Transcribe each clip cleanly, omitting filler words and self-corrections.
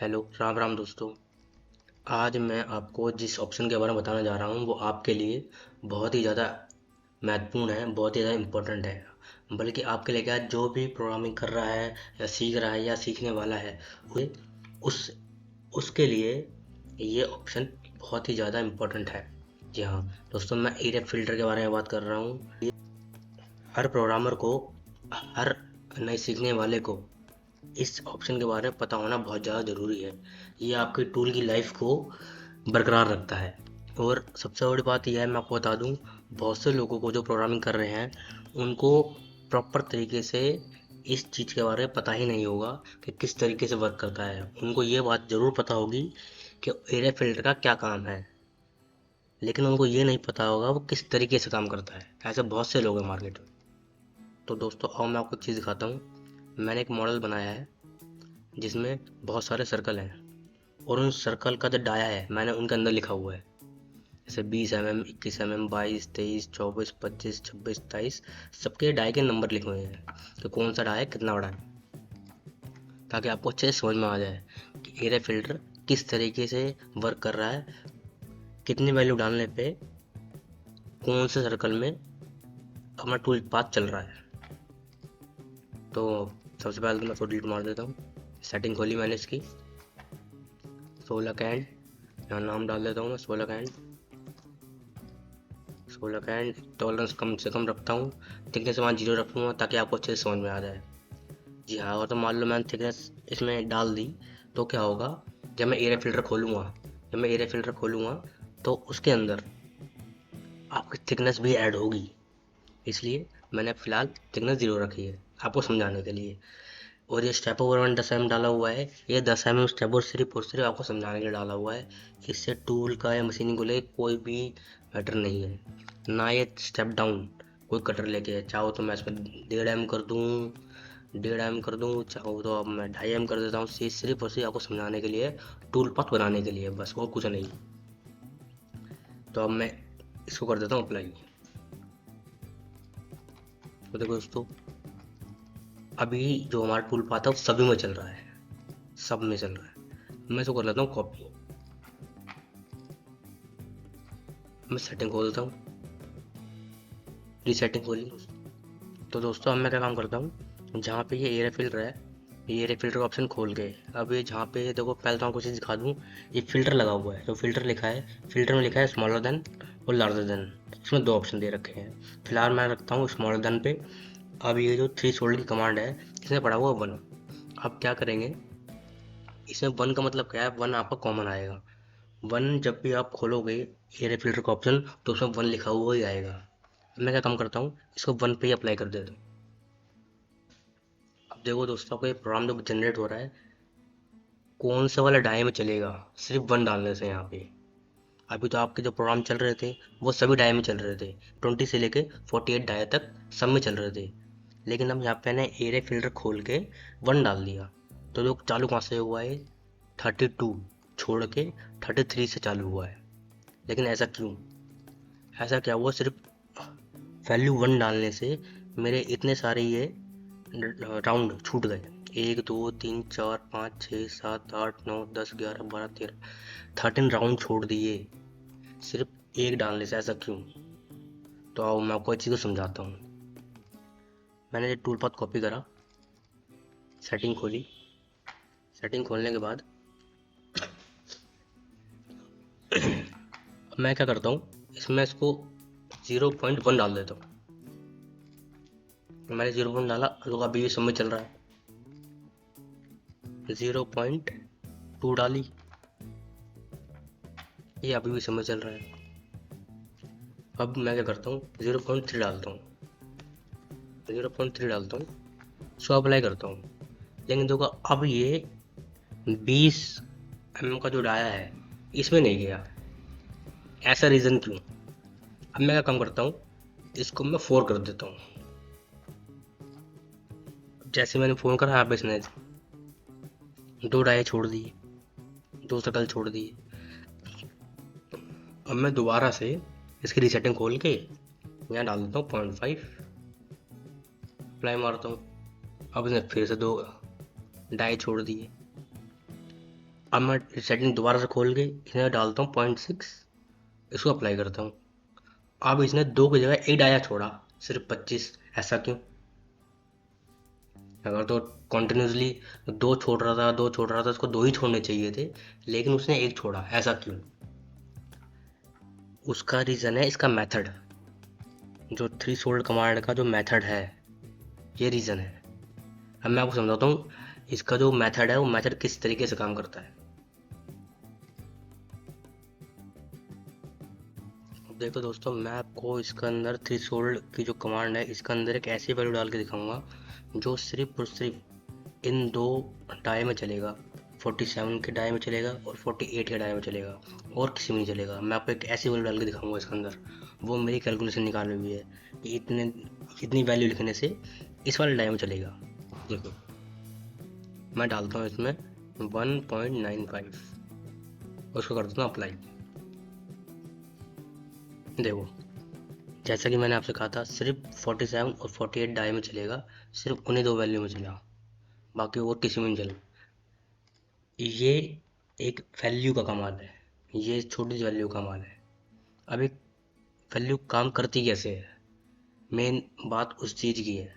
Hello Ram Ram दोस्तों। आज मैं आपको जिस ऑप्शन के बारे में बताने जा रहा हूँ वो आपके लिए बहुत ही ज़्यादा महत्वपूर्ण है, बहुत ही ज़्यादा इम्पोर्टेंट है। बल्कि आपके लिए क्या, जो भी प्रोग्रामिंग कर रहा है या सीख रहा है या सीखने वाला है वे उस उसके लिए ये ऑप्शन बहुत ही ज़्यादा इम्पोर्टेंट है। जी हाँ दोस्तों, मैं एरे फिल्टर के बारे में बात कर रहा हूँ। हर प्रोग्रामर को, हर नए सीखने वाले को इस ऑप्शन के बारे में पता होना बहुत ज़्यादा ज़रूरी है। ये आपकी टूल की लाइफ को बरकरार रखता है। और सबसे बड़ी बात यह है, मैं आपको बता दूं, बहुत से लोगों को जो प्रोग्रामिंग कर रहे हैं उनको प्रॉपर तरीके से इस चीज़ के बारे में पता ही नहीं होगा कि किस तरीके से वर्क करता है। उनको ये बात ज़रूर पता होगी कि एरे फिल्टर का क्या काम है, लेकिन उनको ये नहीं पता होगा वो किस तरीके से काम करता है। ऐसे बहुत से लोग हैं मार्केट में। तो दोस्तों आओ मैं आपको एक चीज़ दिखाता हूँ। मैंने एक मॉडल बनाया है जिसमें बहुत सारे सर्कल हैं, और उन सर्कल का जो डाया है मैंने उनके अंदर लिखा हुआ है। जैसे 20 mm, 21 mm, 22, 23, 24, 25, 26, 27, सबके डाई के नंबर लिखे हुए हैं कि कौन सा डाई कितना बड़ा है, ताकि आपको अच्छे से समझ में आ जाए कि एरे फिल्टर किस तरीके से वर्क कर रहा है, कितनी वैल्यू डालने पे कौन से सर्कल में अपना टूल पाथ चल रहा है। तो सबसे पहले तो मैं इसको डिलीट मार देता हूँ। सेटिंग खोली मैंने इसकी, 16 कैंड, यहाँ नाम डाल देता हूँ मैं 16 कैंड। 16 कैंड टॉलरेंस कम से कम रखता हूँ, थिकनेस वहाँ 0 रखूँगा ताकि आपको अच्छे से समझ में आ जाए। जी हाँ, और तो मान लो मैंने थिकनेस इसमें डाल दी तो क्या होगा, जब मैं एरिया फिल्टर खोलूँगा तो उसके अंदर आपकी थिकनेस भी ऐड होगी। इसलिए मैंने फ़िलहाल थिकनेस 0 रखी है आपको समझाने के लिए। और ये स्टेप ओवर 10 mm डाला हुआ है, ये 10 mm स्टेप ओवर सिर्फ और सिर्फ आपको समझाने के लिए डाला हुआ है। इससे टूल का या मशीनिंग को लेकर कोई भी मैटर नहीं है। ना ये स्टेप डाउन कोई कटर लेके है। चाहो तो मैं इसमें 1.5 mm कर दूँ, 1.5 mm कर दूँ, चाहो तो अब मैं 2.5 mm कर देता हूँ। सिर्फ और सिर्फ आपको समझाने के लिए, टूल पाथ बनाने के लिए, बस और कुछ नहीं। तो अब मैं इसको कर देता हूँ अप्लाई। तो देखो दोस्तों, अभी जो हमारा टूल पाथ है वो सभी में चल रहा है, सब में चल रहा है। मैं इसको कर लेता हूँ कॉपी। मैं सेटिंग खोल देता हूँ, रीसेटिंग खोली। तो दोस्तों अब मैं क्या काम करता हूँ, जहाँ पे ये एयर फिल्टर है, ये एयर फिल्टर का ऑप्शन खोल के, अब ये जहाँ पे देखो, पहले तो आपको चीज़ दिखा दूँ, ये फिल्टर लगा हुआ है। जो फिल्टर लिखा है, फिल्टर में लिखा है स्मॉलर देन और लार्जर देन। उसमें दो ऑप्शन दे रखे हैं। फिलहाल मैं रखता हूँ स्मॉलर देन पे। अब ये जो थ्री शोल्ड की कमांड है, इसमें पड़ा हुआ 1। अब क्या करेंगे, इसमें 1 का मतलब क्या है, 1 आपका कॉमन आएगा। 1 जब भी आप खोलोगे एयर फिल्टर का ऑप्शन तो उसमें 1 लिखा हुआ ही आएगा। मैं क्या काम करता हूँ, इसको 1 पे ही अप्लाई कर देता हूँ। अब देखो दोस्तों, आपको ये प्रोग्राम जो जनरेट हो रहा है कौन से वाला डाई में चलेगा, सिर्फ 1 डालने से। यहाँ पे अभी तो आपके जो प्रोग्राम चल रहे थे वो सभी डाई में चल रहे थे, 20 से लेके 48 डाई तक सब में चल रहे थे। लेकिन अब यहाँ पे मैंने एरे फिल्टर खोल के 1 डाल दिया, तो जो चालू कहाँ से हुआ है, 32 छोड़ के 33 से चालू हुआ है। लेकिन ऐसा क्यों, ऐसा क्या हुआ, सिर्फ वैल्यू 1 डालने से मेरे इतने सारे ये राउंड छूट गए। 1 2 3 4 5 6 7 8 9 10 11 12 13, 13 राउंड छोड़ दिए सिर्फ एक डालने से। ऐसा क्यों, तो आओ मैं आपको इस चीज़ को समझाता हूँ। मैंने ये टूल पाथ कॉपी करा, सेटिंग खोली। सेटिंग खोलने के बाद अब मैं क्या करता हूँ, इसमें इसको 0.1 डाल देता हूँ। मैंने 0 डाला तो अभी भी समय चल रहा है। 0.2 डाली, ये अभी भी समय चल रहा है। अब मैं क्या करता हूँ, 0.3 डालता हूँ, 0.3 डालता हूँ, सो अप्लाई करता हूँ। लेकिन देखो अब ये 20 mm का जो डाया है इसमें नहीं गया। ऐसा रीज़न क्यों, अब मैं क्या काम करता हूँ, इसको मैं 4 कर देता हूँ। जैसे मैंने फ़ोन करा, यहाँ पे इसने 2 डाये छोड़ दिए, 2 शटल छोड़ दिए। अब मैं दोबारा से इसकी रीसेटिंग खोल के यहाँ डाल देता हूँ 0.5, अप्लाई मारता हूँ। अब इसने फिर से 2 डाई छोड़ दिए। अब मैं सेटिंग दोबारा से खोल के इसमें डालता हूँ 0.6, इसको अप्लाई करता हूँ। अब इसने 2 की जगह 1 डाया छोड़ा, सिर्फ 25। ऐसा क्यों? अगर तो कॉन्टिन्यूसली 2 छोड़ रहा था, 2 छोड़ रहा था, उसको 2 ही छोड़ने चाहिए थे, लेकिन उसने 1 छोड़ा, ऐसा क्यों? उसका रीज़न है इसका मेथड, जो थ्रीशोल्ड कमांड का जो मेथड है, ये रीज़न है। अब मैं आपको समझाता हूँ इसका जो मेथड है वो मेथड किस तरीके से काम करता है। अब देखो दोस्तों, मैं आपको इसके अंदर थ्रीशोल्ड की जो कमांड है इसके अंदर एक ऐसी वैल्यू डाल के दिखाऊंगा जो सिर्फ और सिर्फ इन 2 डाई में चलेगा, 47 के डाई में चलेगा और 48 के डाई में चलेगा, और किसी में नहीं चलेगा। मैं आपको एक ऐसी वैल्यू डाल के दिखाऊंगा इसके अंदर, वो मेरी कैलकुलेशन निकाली हुई है कि इतनी वैल्यू लिखने से इस वाले डाई में चलेगा। देखो मैं डालता हूँ इसमें 1.95, उसको कर देता हूँ अप्लाई। देखो जैसा कि मैंने आपसे कहा था, सिर्फ 47 और 48 डाई में चलेगा, सिर्फ उन्हीं 2 वैल्यू में चलेगा, बाकी और किसी में नहीं चलेगा। ये एक वैल्यू का कमाल है, ये छोटी सी वैल्यू का कमाल है। अब एक वैल्यू काम करती कैसे है, मेन बात उस चीज़ की है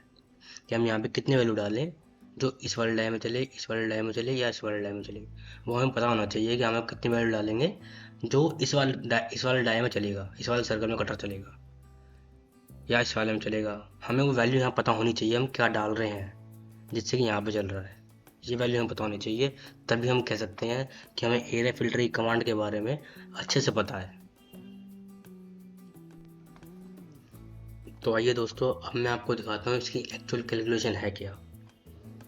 कि हम यहाँ पे कितने वैल्यू डालें जो इस वाले डाई में चले, इस वाले डाई में चले या इस वाले डाई में चले। वो हमें पता होना चाहिए कि हमें कितनी वैल्यू डालेंगे जो इस वाले डाई में चलेगा, इस वाले सर्कल में कटर चलेगा या इस वाले में चलेगा। हमें वो वैल्यू यहाँ पता होनी चाहिए हम क्या डाल रहे हैं, जिससे कि यहाँ पे चल रहा है, ये वैल्यू हमें पता होनी चाहिए। तभी हम कह सकते हैं कि हमें एरे फिल्टर की कमांड के बारे में अच्छे से पता है। तो आइए दोस्तों, अब मैं आपको दिखाता हूँ इसकी एक्चुअल कैलकुलेशन है क्या,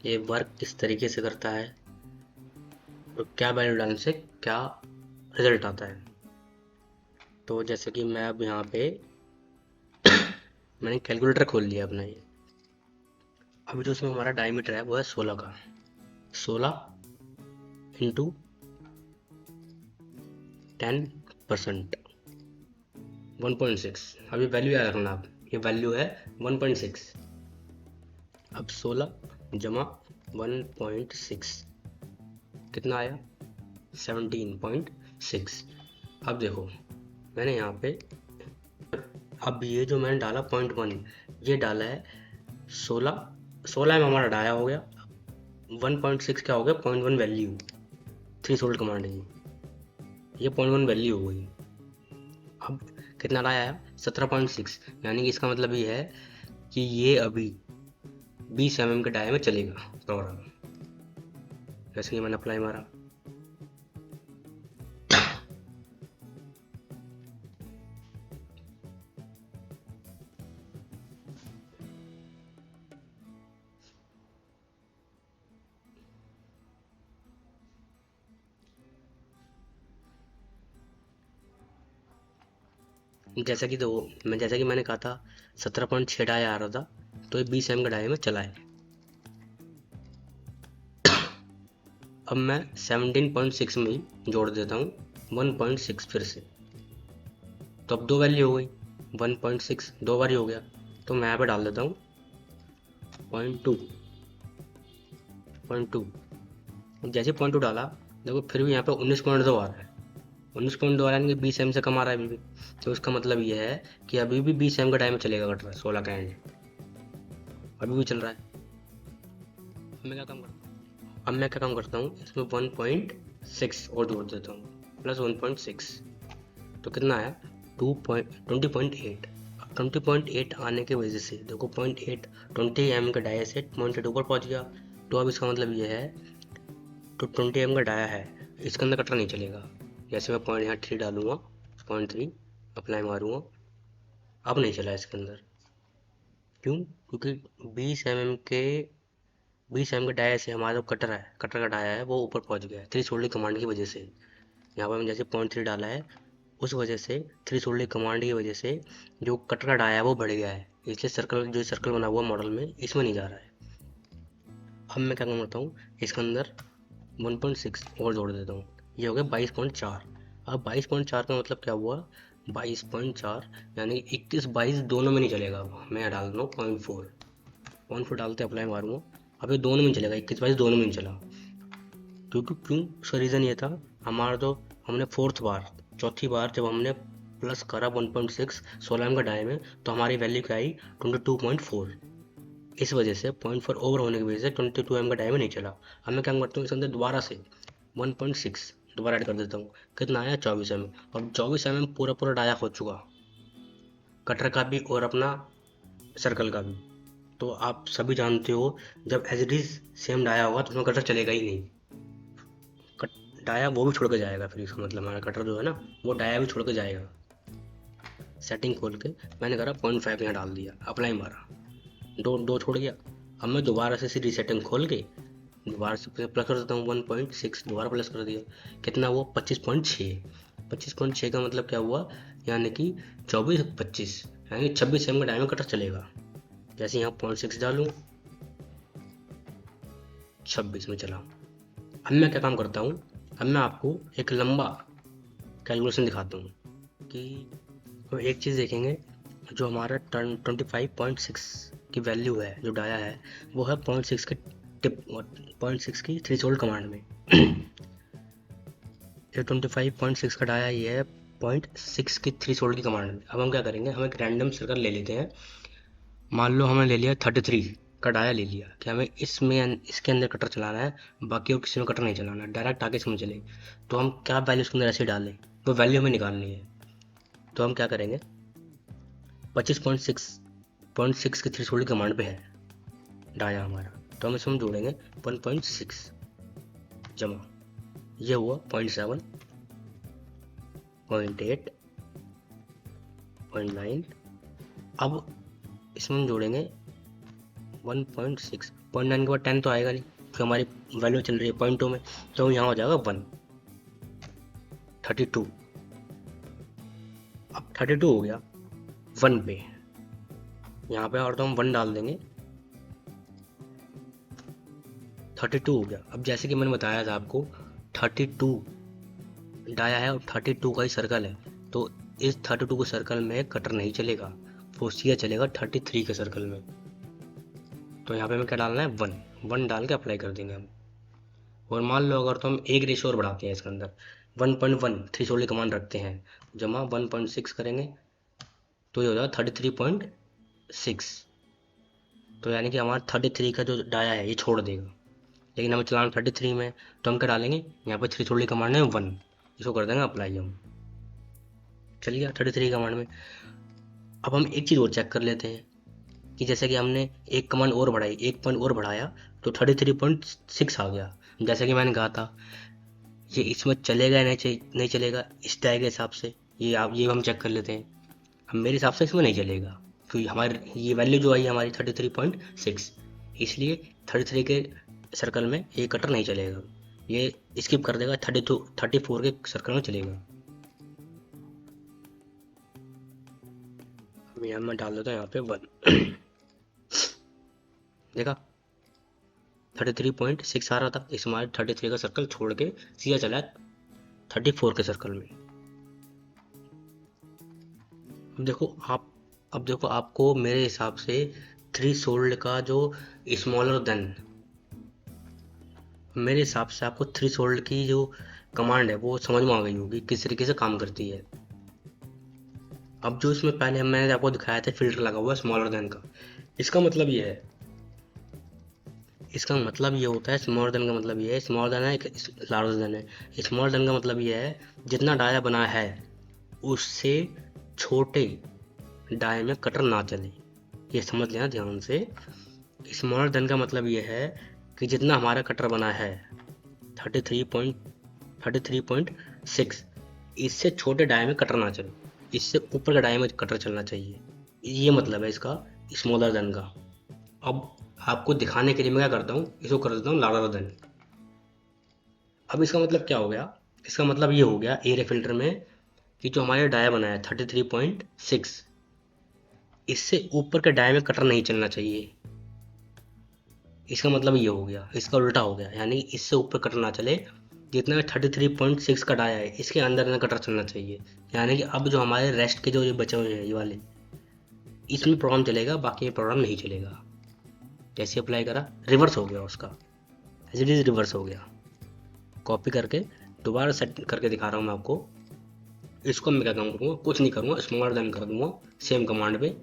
ये वर्क किस तरीके से करता है और क्या वैल्यू डालने से क्या रिजल्ट आता है। तो जैसे कि मैं अब यहाँ पे मैंने कैलकुलेटर खोल लिया अपना ये। अभी जो उसमें हमारा डायमीटर है वो है 16 का, 16 इंटू 10%, 1.6। अब ये वैल्यू याद रखना आप, ये वैल्यू है 1.6। अब 16 जमा 1.6 कितना आया, 17.6। अब देखो मैंने यहाँ पे, अब ये जो मैंने डाला 0.1, ये डाला है 16 में हमारा डाया हो गया। 1.6 क्या हो गया, 0.1 वैल्यू, थ्रीशोल्ड कमांड की, ये 0.1 वैल्यू हो गई। अब कितना डाया है, 17.6, यानी कि इसका मतलब ये है कि ये अभी 20 mm के डाया में चलेगा प्रोग्राम। जैसे कि मैंने अप्लाई मारा, जैसा कि मैंने कहा था 17.6 डाया आ रहा था, तो ये 20 mm के डाया में चला है। अब मैं 17.6 में ही जोड़ देता हूँ 1.6 फिर से, तो अब 2 वैल्यू हो गई, 1.6 2 बार ही हो गया। तो मैं यहाँ पे डाल देता हूँ 0.2। जैसे 0.2 डाला, देखो फिर भी यहाँ पे 19.2 आ रहा है, 19.2 आ रहा है, यानी कि 20 एम से कम आ रहा है अभी भी। तो इसका मतलब ये है कि अभी भी 20 एम का टाइम चलेगा कट रहा है, 16 का एंड अभी भी चल रहा है। अब मैं क्या काम करता हूँ, इसमें 1.6 और जोड़ देता हूँ, प्लस 1.6, तो कितना आया 20.8। अब 20.8 आने की वजह से देखो 0.8 20 एम का डाया से 0.8 ऊपर पहुँच गया। तो अब इसका मतलब ये है, तो 20 एम का डाया है, इसके अंदर कटर नहीं चलेगा। जैसे मैं पॉइंट यहाँ 3 डालूंगा, 0.3 अप्लाई मारूंगा, अब नहीं चला इसके अंदर। क्यों? क्योंकि 20 एम के डाया से हमारा जो कटर है, कटर का डाया है वो ऊपर पहुंच गया है थ्रीशोल्ड कमांड की वजह से। यहाँ पर मैंने जैसे 0.3 डाला है, उस वजह से थ्रीशोल्ड कमांड की वजह से जो कटर का डाया है वो बढ़ गया है, इसलिए सर्कल बना हुआ मॉडल में इसमें नहीं जा रहा है। अब मैं क्या करता हूँ, इसके अंदर 1.6 और जोड़ देता हूँ, ये हो गया 22.4। अब 22.4 का मतलब क्या हुआ, 22.4 यानी 21-22 दोनों में नहीं चलेगा। अब मैं डाल रहा हूँ 0.4 डालते अप्लाई मारूंगा, अब ये दोनों में चलेगा, 21-22 दोनों में नहीं चला। क्योंकि क्यों उसका रीज़न ये था, हमारा तो हमने चौथी बार जब हमने प्लस करा 1.6 16 का डाई में, तो हमारी वैल्यू क्या आई 22.4। इस वजह से 0.4 ओवर होने की वजह से 22 एम का डाई में नहीं चला। अब मैं क्या करता हूँ, इसके अंदर दोबारा से 1.6 दोबारा ऐड कर देता हूँ। कितना आया 24 एम। और 24 एम पूरा पूरा डाया हो चुका, कटर का भी और अपना सर्कल का भी। तो आप सभी जानते हो, जब एज इट इज सेम डाया होगा तो उसमें कटर चलेगा ही नहीं। डाया वो भी छोड़ के जाएगा, फिर इसका मतलब हमारा कटर जो है ना, वो डाया भी छोड़ के जाएगा। सेटिंग खोल के मैंने करा 0.5 यहाँ डाल दिया, अप्लाई मारा, दो छोड़ गया। अब मैं दोबारा से सीधी सेटिंग खोल के दोबारा से प्लस कर देता हूँ 1.6, दोबारा प्लस कर दिया। कितना हुआ 25.6। 25.6 का मतलब क्या हुआ, यानी कि 24-25 यानी 26 एम का डायमंड कटर चलेगा। जैसे यहाँ 0.6 डालूँ 26 में चला। अब मैं क्या काम करता हूँ, अब मैं आपको एक लंबा कैलकुलेशन दिखाता हूँ कि तो एक चीज़ देखेंगे, जो हमारा 25.6 की वैल्यू है, जो डाया है वो है 0.6 के टिप 0.6 की थ्रेशोल्ड कमांड में। ये 25.6 का डाया ये है 0.6 की थ्रेशोल्ड की कमांड में। अब हम क्या करेंगे, हम एक रैंडम सर्कल ले लेते हैं। मान लो हमने ले लिया 33 का डाया ले लिया कि हमें इसके अंदर कटर चलाना है, बाकी और किसी में कटर नहीं चलाना, डायरेक्ट आगे इसमें चले। तो हम क्या वैल्यू उसके अंदर ऐसे डालें, वो वैल्यू हमें निकालनी है। तो हम क्या करेंगे, 25.6 की थ्रेशोल्ड कमांड पे है डाया हमारा, तो हम इसमें जोड़ेंगे 1.6 जमा, ये हुआ 0.7, 0.8, 0.9। अब इसमें हम जोड़ेंगे 1.6, 0.9 के बाद 10 तो आएगा नहीं, तो हमारी वैल्यू चल रही है 0.2 में, तो यहाँ हो जाएगा 1, 32। अब 32 हो गया 1 पे, यहाँ पे और तो हम 1 डाल देंगे, 32 हो गया। अब जैसे कि मैंने बताया था आपको, 32 डाया है और 32 का ही सर्कल है, तो इस 32 के सर्कल में कटर नहीं चलेगा, वो सीधा चलेगा 33 के सर्कल में। तो यहाँ पे हमें क्या डालना है 1 डाल के अप्लाई कर देंगे हम। और मान लो अगर तो हम एक रेशो और बढ़ाते हैं इसके अंदर, 1.1 थ्रेशोल्ड कमांड रखते हैं, जमा 1.6 करेंगे तो ये हो जाएगा 33.6। तो यानी कि हमारा 33 का जो डाया है ये छोड़ देगा, लेकिन हमें चलाना 33 में, तो हम क्या डालेंगे यहाँ पर थ्रेशोल्ड कमांड है 1, इसको कर देंगे अप्लाई हम, चल गया 33 कमांड में। अब हम एक चीज़ और चेक कर लेते हैं कि जैसे कि हमने एक कमांड और बढ़ाई, एक पॉइंट और बढ़ाया तो 33.6 आ गया। जैसे कि मैंने कहा था, ये इसमें चलेगा नहीं चलेगा इस डाई के हिसाब से, ये हम चेक कर लेते हैं। अब मेरे हिसाब से इसमें नहीं चलेगा, क्योंकि हमारी ये वैल्यू जो आई हमारी 33.6, इसलिए 33 के सर्कल में ये कटर नहीं चलेगा, ये स्किप कर देगा, 34 के सर्कल में चलेगा। यहाँ मैं डाल देता हूँ यहाँ पे 1 देखा 33.6 आ रहा था, इस हमारे 33 का सर्कल छोड़ के सीधा चला 34 के सर्कल में। अब देखो आपको मेरे हिसाब से थ्रेशोल्ड का जो स्मॉलर देन, मेरे हिसाब से आपको थ्रेशोल्ड की जो कमांड है वो समझ में आ गई होगी किस तरीके से काम करती है। अब जो इसमें पहले मैंने आपको दिखाया था फिल्टर लगा हुआ स्मॉलर देन का, इसका मतलब ये है, इसका मतलब ये होता है, स्मॉलर देन का मतलब ये है, स्मॉलर देन है एक लार्जर देन है। स्मॉलर देन का मतलब ये है जितना डाया बना है उससे छोटे डाय में कटर ना चले, ये समझ लेना ध्यान से। स्मॉलर देन का मतलब ये है कि जितना हमारा कटर बना है 33.6, इससे छोटे डाय में कटर ना चले, इससे ऊपर का डाय में कटर चलना चाहिए, ये मतलब है इसका स्मॉलर देन का। अब आपको दिखाने के लिए मैं क्या करता हूँ, इसको कर देता हूँ लार्जर देन। अब इसका मतलब क्या हो गया, इसका मतलब ये हो गया एयर फिल्टर में कि जो हमारे डाया बना है 33.6, इससे ऊपर के डाया में कटर नहीं चलना चाहिए। इसका मतलब ये हो गया, इसका उल्टा हो गया, यानी इससे ऊपर कटर ना चले, जितना 33.6 का डाया है इसके अंदर ना कटर चलना चाहिए। यानी कि अब जो हमारे रेस्ट के जो ये बचे हुए हैं ये वाले, इसमें प्रोग्राम चलेगा, बाकी में प्रोग्राम नहीं चलेगा। जैसे अप्लाई करा रिवर्स हो गया उसका, एज इट इज रिवर्स हो गया। कॉपी करके दोबारा सेट करके दिखा रहा हूँ मैं आपको। इसको मैं क्या काम करूँगा, कुछ नहीं करूँगा, स्मॉलर देन कर दूंगा सेम कमांड पे।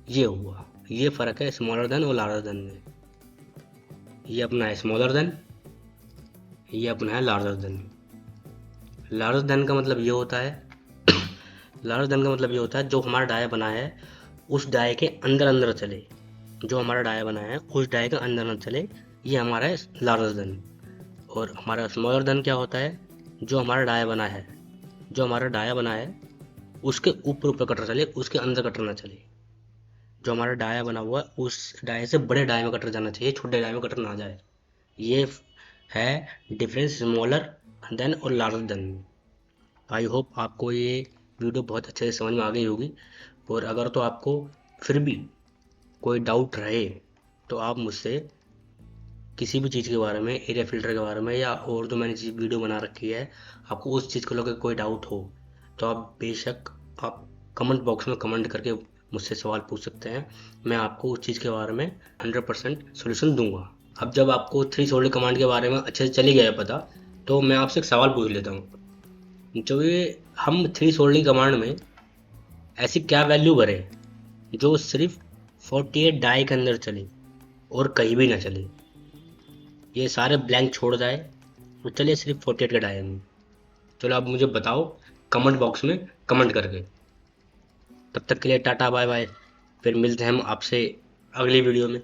ये हुआ, ये फ़र्क है स्मॉलर देन और लार्जर देन में। ये अपना है स्मॉलर देन, ये अपना है लार्जर देन। लार्जर देन का मतलब ये होता है लार्जर देन का मतलब ये होता है जो हमारा डाया बना है उस डाये के अंदर अंदर चले। जो हमारा डाया बना है उस डाये के अंदर अंदर चले, ये हमारा है लार्जर देन। और हमारा स्मॉलर देन क्या होता है, जो हमारा डाया बना है, जो हमारा डाया बना है उसके ऊपर ऊपर कटर चले, उसके अंदर कटर ना चले। जो हमारा डाया बना हुआ है उस डाये से बड़े डाये में कटर जाना चाहिए, छोटे डाये में कटर ना जाए। ये है डिफरेंस स्मॉलर देन और लार्जर देन में। आई होप आपको ये वीडियो बहुत अच्छे से समझ में आ गई होगी। और अगर तो आपको फिर भी कोई डाउट रहे तो आप मुझसे किसी भी चीज़ के बारे में, एरिया फिल्टर के बारे में या और जो मैंने चीज़ वीडियो बना रखी है, आपको उस चीज़ को लेकर कोई डाउट हो तो आप बेशक आप कमेंट बॉक्स में कमेंट करके मुझसे सवाल पूछ सकते हैं। मैं आपको उस चीज़ के बारे में 100% सोल्यूशन दूंगा। अब जब आपको 3 सोल्डर कमांड के बारे में अच्छे से चली गया है पता, तो मैं आपसे एक सवाल पूछ लेता हूँ। जो ये हम 3 सोल्डिंग कमांड में ऐसी क्या वैल्यू भरे जो सिर्फ 48 डाई के अंदर चले और कहीं भी ना चले, ये सारे ब्लैंक छोड़ जाए तो चलिए सिर्फ 48 का डाई में। चलो आप मुझे बताओ कमेंट बॉक्स में कमेंट करके। तब तक के लिए टाटा बाय बाय, फिर मिलते हैं हम आपसे अगली वीडियो में।